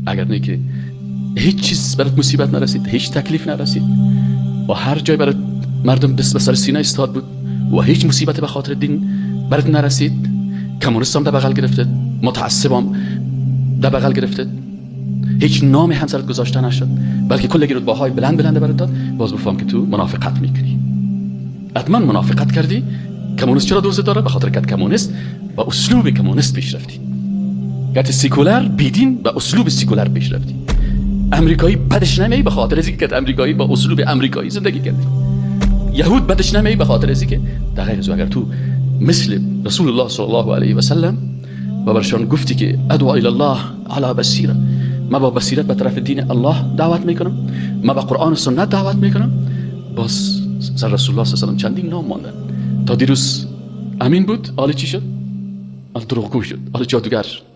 اگر نه که هیچ چیز برات مصیبت نرسید، هیچ تکلیف نرسید و هر جای برات مردم دست به سر سینه استاد بود و هیچ مصیبت به خاطر دین برات نرسید، کمونیست هم در بغل گرفته، متعصب هم در بغل گرفته، هیچ نامی هم سرت گذاشته نشد، بلکه کل رتبه‌های بلند برات داد، باز بفهم که تو منافقت میکنی. حتما منافقت کردی. کمونیست چرا دوست داره؟ به خاطر که کمونیست با اسلوب کمونیست پیش رفتی. گرت سیکولر بیدین با اسلوب سیکولر پیش رفتی. امریکایی بدش نمیای به خاطر اینکه که امریکایی با اسلوب امریکایی زندگی کردی. یهود بدش نمیای به خاطر اینکه در غیر از اگر تو مثل رسول الله صلی الله علیه و سلم و برشان گفتی که ادعو الی الله علی بصیره، ما با بصیرت به طرف دین الله دعوت میکنم، ما با قرآن و سنت دعوت میکنم، باز سر رسول الله صلی الله علیه و سلم چندین نام ماندن. تا دیروز امین بود، حالا چی شد؟ حالا دروغگو شد، حالا جادوگر شد.